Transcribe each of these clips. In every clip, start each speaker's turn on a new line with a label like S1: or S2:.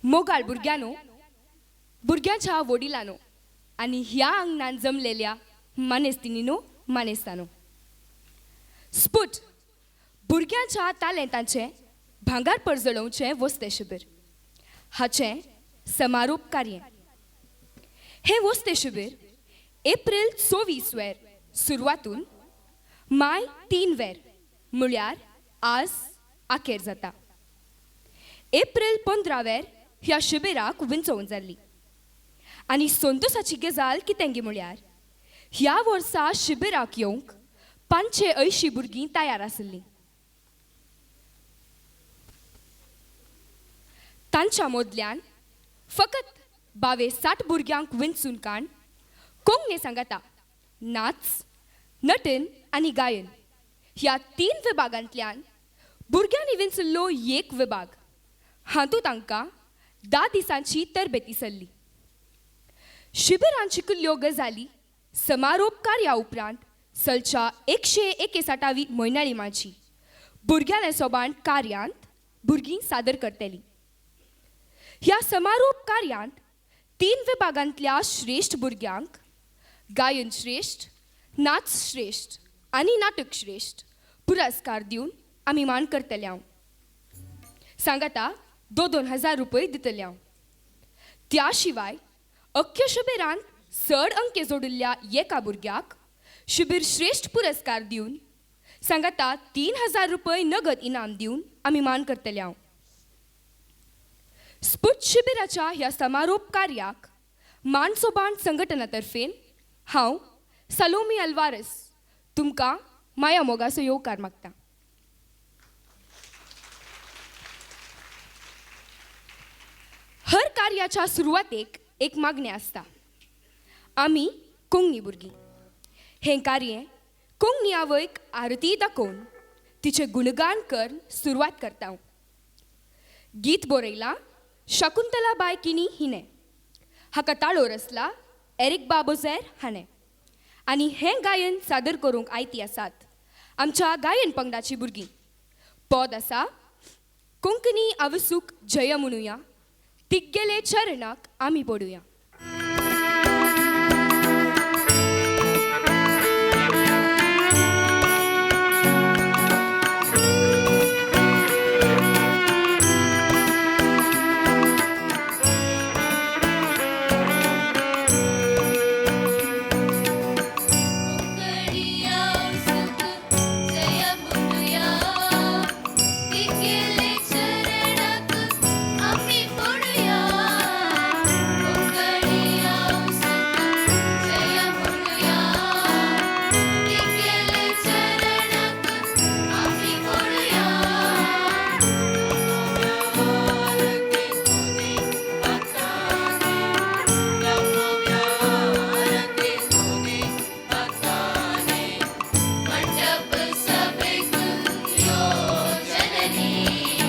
S1: मोगाळ भुरग्यानो, भुरग्याच्या वडिलांनो आणि ह्या अंगणात जमलेल्या मानेस्तिनीनो मानेस्तानो, स्पुट भुरग्यांच्या तालेंतांचे भांगार परजळोवचे वस्ते शिबीर हाचे समारोप कार्य. हे वस्ते शिबीर एप्रिल 24 वेर सुरवातून माय 3 वेर म्हळ्यार आज आखेर जाता. एप्रिल 15 वेर ह्या शिबिराक विंचोवन जाल्ली आनी संतोशाची गजाल कितेंगी म्हळ्यार ह्या वर्सा शिबिराक येवंक 580 भुरगीं तयार आसलीं. तांच्या मदल्यान फकत 60 भुरग्यांक विंचून काण कोंकणी सांगाता नाच, नटन आनी गायन ह्या 3 विभागांतल्यान भुरग्यांनी विंचल्लो एक विभाग हातूंत तांकां 10 दिसांची तरबेती चल्ली. शिबिरांत शिकिल्ल्यो गजाली समारोप कार्या उपरांत चलच्या 161वी म्हयन्याळिमाची भुरग्यां सोबान कार्यांत भुरगीं सादर करतलीं. ह्या समारोप कार्यांत 3 विभागांतल्या श्रेश्ठ भुरग्यांक गायन श्रेश्ठ, नाच श्रेश्ठ आनी नाटक श्रेश्ठ पुरस्कार दिवन आमी मान करतले. हांव सांगाता 2,000 रुपये दितले. हांव त्या शिवाय अख्ख्या शिबिरांत चड अंके जोडिल्ल्या एका भुरग्याक शिबीर श्रेश्ठ पुरस्कार दिवन सांगाता 3,000 रुपये नगद इनाम दिवन आमी मान करतले. हांव स्पुट शिबिराच्या ह्या समारोप कार्याक मानसोबान संघटनातर्फेन हांव सलोमी अल्वारस तुमकां माया मोगाचो येवकार मागता. हर कार्याच्या सुरवातेक एक मागणें आसता. आमी कोंकणी भुरगीं हें कार्य कोंकणी आवयक आरती दाखोवन तिचे गुणगान कर सुरवात करता. गीत बरयलां शकुंतला बाय किनी हिने हाका ताळो रचला एरिक बाबोझेर हाणें. आनी हें गायन सादर करूंक आयती आसात आमच्या गायन पंगडाची भुरगीं. पद आसा कोंकणी आवसूक जय म्हणुया, तिगेले चरणाक आमी पडुया.
S2: मंडप सभेत यो जननी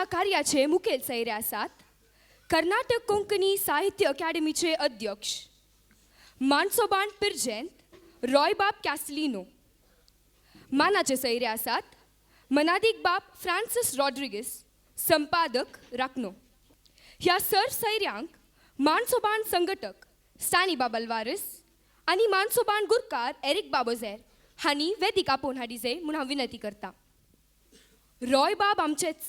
S1: आमच्या कार्याचे मुखेल सैरे आसात कर्नाटक कोंकणी साहित्य अकादमीचे अध्यक्ष मानसोबान पिर्जेंत रॉयबाब कॅस्लिनो. मानाचे सैरे आसात मनादीक बाब फ्रांसिस रॉड्रिगीस, संपादक राखनो. ह्या सर्व सैऱ्यांक मानसोबान संघटक स्टॅनी बाबलवारस आणि मानसोबान गुरकार एरिक बाबोझेर हांणी वेदिक आपोवन हाडिजे म्हूण हांव विनंती करता. रॉयबाब आमचेच.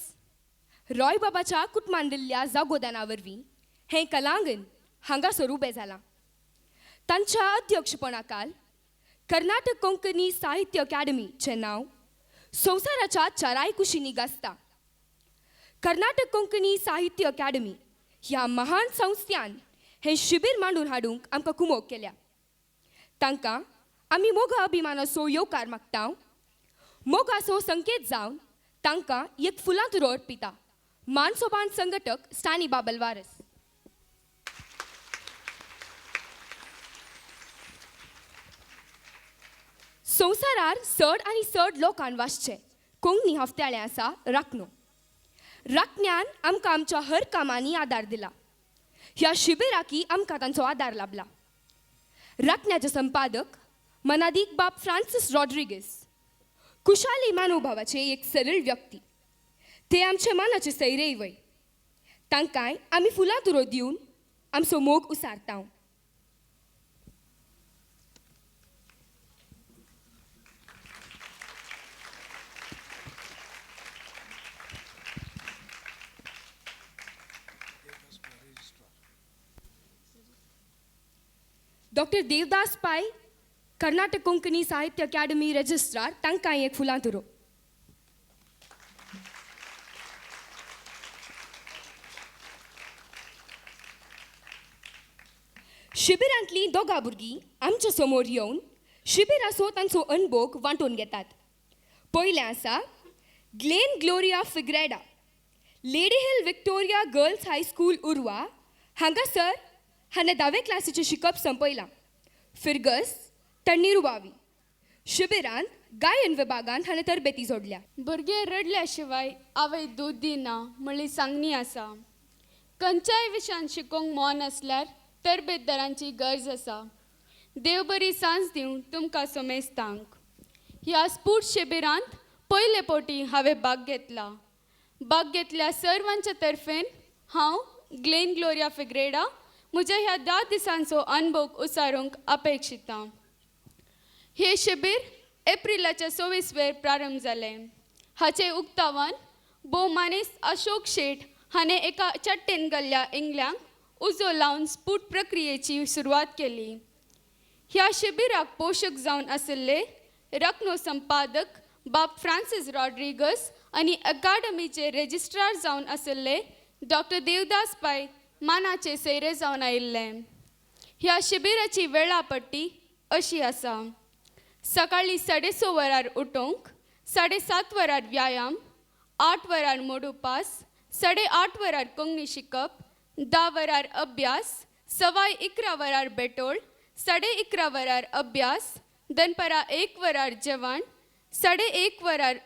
S1: रॉयबाबाच्या कुटुंबान दिल्ल्या जागोदाना वरवीं हें कलांगण हांगासर उबें जालां. तांच्या अध्यक्षपणाखाल कर्नाटक कोंकणी साहित्य अकादमीचें नांव संवसाराच्या चाराय कुशींनी गाजता. कर्नाटक कोंकणी साहित्य अकादमी ह्या महान संस्थान हें शिबीर मांडून हाडूंक आमकां कुमोग केल्या. तांकां आमी मोगा अभिमानाचो येवकार मागता. मोगाचो संकेत जावन तांकां एक फुलांतुरो अर्पिता. मानसोबान संघटक स्टॅनी बाबलवारस. संवसारार चड आनी चड लोकांन वाचचें कोंकणी हफ्त्याळें आसा राखनो. राखण्यान आमकां आमच्या हर कामांनी आदार दिला. ह्या शिबिराकी आमकां तांचो आदार लाभला. राखण्याचे संपादक मनादीक बाब फ्रांसिस रॉड्रिगीस कुशाली मनोभावाचे एक सरळ व्यक्ती. ते आमचे मानाचे सैरे वय. तांकांय आमी फुलांतुरो दिवन आमचो मोग उसारता. डॉक्टर देवदास पाय, कर्नाटक कोंकणी साहित्य अकादमी रजिस्ट्रार, तांकांय एक फुलांतुरो. शिबिरांतलीं दोगा भुरगीं आमच्या समोर येवन शिबिराचो तांचो अणभव वांटून घेतात. पयलें आसा Glen Gloria Figueiredo, Lady Hill Victoria Girls high school Urwa. हांगासर हाणें 10वे क्लासीचें शिकप संपयलां. फिर्गस तण्णीरुबावी. शिबिरांत गायन विभागांत हाणें तरबेती जोडल्या.
S2: भुरगे रडल्या शिवाय आवय दूद दिना म्हणली सांगणी आसा. खंयच्याय विशयान शिकोवंक मोन आसल्यार तरबेतदारांची गरज आसा. देव बरी सांज दिवं तुमकां सोमेस्तांक. ह्या स्पोर्ट्स शिबिरांत पयले पोटी हांवें भाग घेतला. भाग घेतल्या सर्वांच्या तर्फेन हांव ग्लेन ग्लोरिया फिग्रेडा म्हज्या ह्या 10 दिसांचो अणभव उसारूंक अपेक्षिता. हे शिबीर एप्रिलाच्या 26वेर प्रारंभ जालें. हाचें उक्तावण भोवमानेस्त अशोक शेट हाणें एका चट्टेन घाल्ल्या इंगल्यांक उजो लावन स्फूट प्रक्रियेची सुरवात केली. ह्या शिबिराक पोशक जावन आशिल्ले रखनो संपादक बाब फ्रांसिस रॉड्रिगस आनी अकादमीचे रजिस्ट्रार जावन आशिल्ले डॉक्टर देवदास पाय मानाचे सैरे जावन आयिल्ले. ह्या शिबिराची वेळापट्टी अशी आसा. सकाळीं 6:30 वरार उठोवंक, 7:30 वरार व्यायाम, 8 वरार मोडुपास, 8:30 वरार कोंकणी शिकप, 10 वरार अभ्यास, 11:15 वरार बेटोळ, 11:30 वरार अभ्यास, दनपरा 1 वरार जेवण, 1:30 वरार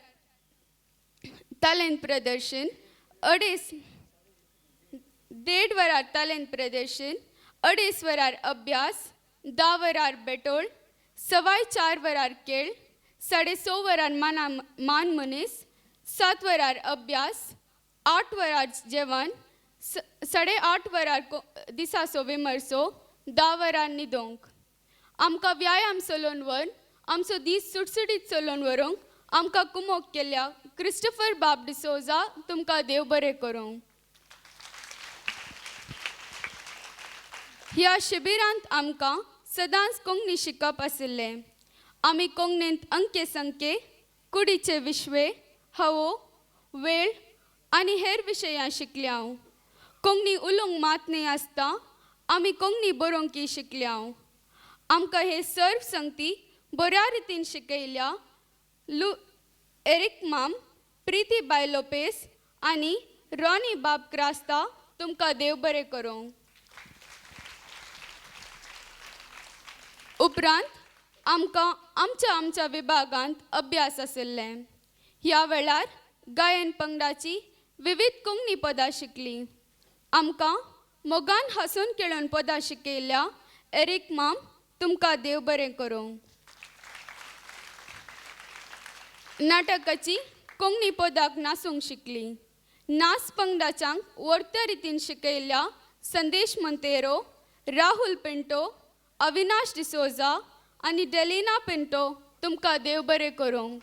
S2: तालेंत प्रदर्शन, 1:30 वरार तालेंत प्रदर्शन, 2:30 वरार अभ्यास, 10 वरार बेटोळ, 4:15 वरार खेळ, 6:30 वरार मान मनीस, 7 वरार अभ्यास, 8 वरार जेवण, 8:30 वरार दिसाचो विमर्सो, 10 वरार न्हिदोंक. आमकां व्यायाम चलोवन व्हरून आमचो दीस सुटसुटीत चलोवन व्हरूंक आमकां कुमोग केल्या क्रिस्टोफर बाब डिसोजा तुमकां देव बरें करूं. ह्या शिबिरांत आमकां सदांच कोंकणी शिकप आशिल्लें. आमी कोंकणींत अंके संख्ये, कुडीचे विश्वे, हवो, वेळ आनी हेर विशयां शिकल्यां. कोंकणी उलोवंक मात न्ही आसता आमी कोंकणी बरोवंकय शिकल्यां. आमकां हे सर्व संगती बऱ्या रितीन शिकयल्या एरिक माम, प्रीती बाय लोपेस आनी रॉनी बाब क्रास्ता तुमकां देव बरें करूं. उपरांत आमकां आमच्या विभागांत अभ्यास आशिल्ले. ह्या वेळार गायन पंगडाची विविध कोंकणी पदां शिकलीं. आमकां मोगान हसून खेळून पदां शिकयल्या एरिक माम, तुमकां देव बरें करूं. नाटकाची कोंकणी पदाक नासूंक शिकलीं. नाच पंगडाच्यांक वर्त्या रितीन शिकयल्या संदेश मोंतेरो, राहुल पिंटो, अविनाश डिसोजा आनी डेलिना पिंटो, तुमकां देव बरें करूं.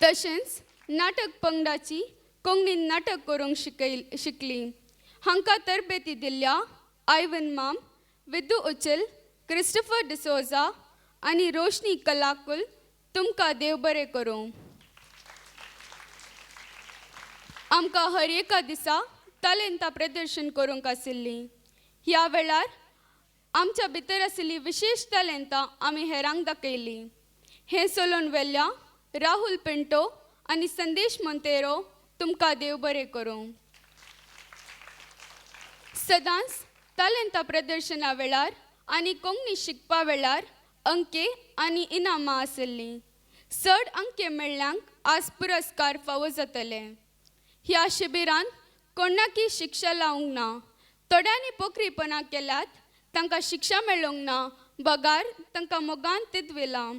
S2: तशेंच नाटक पंगडाची कोंकणीन नाटक करूंक शिकलीं. हांकां तरबेती दिल्ल्या आयवन माम, विदू उचल, क्रिस्टोफर डिसोजा आनी रोशनी कलाकुल, तुमकां देव बरें करूं. आमकां हर एका दिसा तालेंतां प्रदर्शन करूंक आशिल्लीं. ह्या वेळार आमच्या भितर आशिल्लीं विशेश तालेंतां आमी हेरांक दाखयलीं. हें चलोवन व्हेल्ल्या राहुल पिंटो आनी संदेश मोंतेरो, तुमकां देव बरें करूं. सदांच तालेंतां प्रदर्शना वेळार आनी कोंकणी शिकपा वेळार अंके आनी इनामां आशिल्लीं. चड अंके मेळ्ळ्यांक आज पुरस्कार फावो जातले. ह्या शिबिरांत कोणाकी शिक्षा लावंक ना. थोड्यांनी पोखरीपणां केल्यात, तांकां शिक्षा मेळोंक ना, बगार तांकां मोगान तितविला.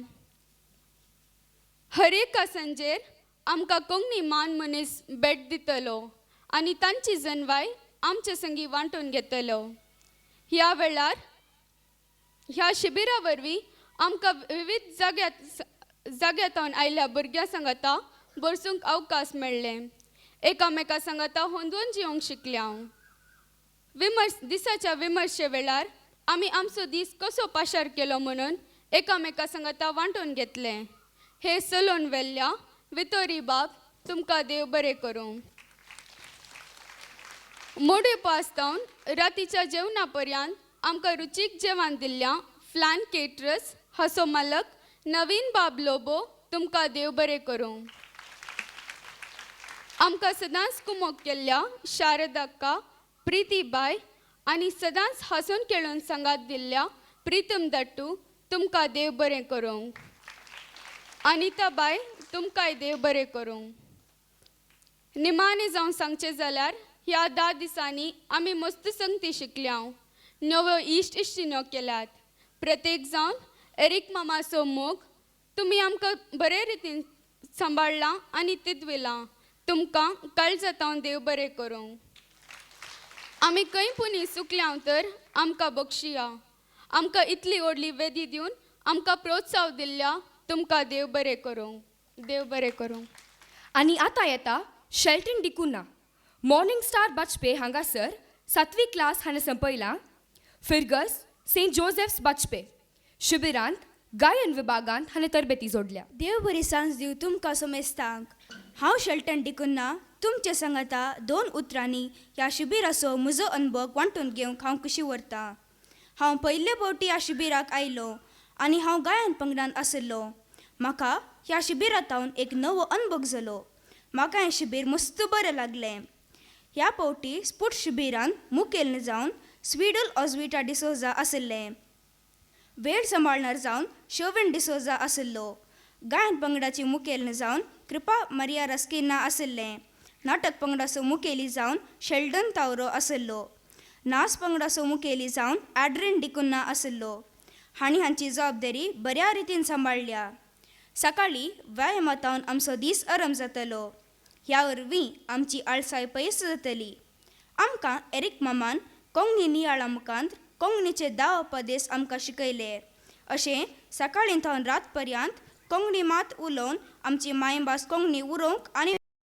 S2: हर एका संजेर आमकां कोंकणी मान मनीस भेट दितलो आनी तांची जनवाय आमचे संगी वांटून घेतलो. ह्या वेळार ह्या शिबिरा वरवीं आमकां विविध जाग्यांतून आयिल्ल्या भुरग्यां सांगाता बरसूंक अवकाश मेळ्ळे. एकामेका सांगाता होंदून जिवंक शिकल्या. दिसाच्या विमर्शे वेळार आमी आमचो दीस कसो पाशार केलो म्हणून एकामेका सांगाता वांटून घेतले. हे चलोवन व्हेल्ल्या वितोरी बाब, तुमकां देव बरें करूं. मोडे पासतावन रातीच्या जेवणा पर्यंत आमकां रुचीक जेवण दिल्ल्या फ्लॅन केटरस हाचो मालक नवीन बाब लोबो, तुमकां देव बरें करूं. आमकां सदांच कुमोग केल्ल्या शारदाक्का, प्रिती बाय आनी सदांच हसून खेळून सांगात दिल्ल्या प्रितम दट्टू, तुमकां देव बरें करूं. अनिता बाय, तुमकांय देव बरें करूं. निमाणें जावन सांगचें जाल्यार ह्या 10 दिसांनी आमी मस्त संगती शिकल्या. नव्यो इश्ट इश्टिण्यो केल्यात. प्रत्येक जावन एरिक मामाचो मोग तुमी आमकां बरे रितीन सांबाळ्ळां आनी तितविलां. तुमकां काळजांतावन देव बरें करूं. आमी खंय पुनी चुकल्या तर आमकां बक्षिया. आमकां इतली व्हडली वेदी दिवन आमकां प्रोत्साव दिल्ल्या, तुमकां देव बरें करूं. देव बरें करूं.
S1: आनी आतां येता शेल्टन डिकुना. मॉर्निंग स्टार बाचपे हांगासर 7वी क्लास हाणें संपयलां. फिर्गस सेंट जोसेफ्स बाचपे शिबिरांत गायन विभागांत हाणें तरबेती जोडल्या.
S3: देव बरी सांज दिव तुमकां सोमेस्तांक. हांव शेल्टन डिकुन्ना तुमचे सांगाता 2 उतरांनी ह्या शिबिराचो म्हजो अनुभव वांटून घेवंक हांव कशी व्हरतां. हांव पयले फावटी ह्या शिबिराक आयलो आनी हांव गायन पंगडांत आशिल्लो. म्हाका ह्या शिबिरांतावन एक नवो अनुभव जालो. म्हाका हें शिबीर मस्त बरें लागलें. ह्या फावटी स्पोर्ट्स शिबिरांत मुखेल जावन स्विडल ऑझविटा डिसोजा आशिल्लें. वेळ सांबाळणार जावन शोविन डिसोजा आशिल्लो. गायन पंगडाची मुखेल जावन कृपा मारिया रस्किना आशिल्लें. नाटक पंगडाचो मुखेली जावन शेल्डन तावरो आशिल्लो. नाच पंगडाचो मुखेली जावन एड्रिन डिकुन्ना आशिल्लो. हांणी हांची जबाबदारी बऱ्या रितीन सांबाळल्या. सकाळीं व्यायामांतावन आमचो दीस आराम जातलो. ह्या वरवीं आमची आळसाय पयस जातली. आमकां एरिक मामान कोंकणी नियाळा मुखांत कोंकणीचे 10 उपदेश आमकां शिकयले. अशें सकाळीं थावन रात पर्यंत कोंकणी मात उलोवन आमची मायभास कोंकणी उरोवंक आनी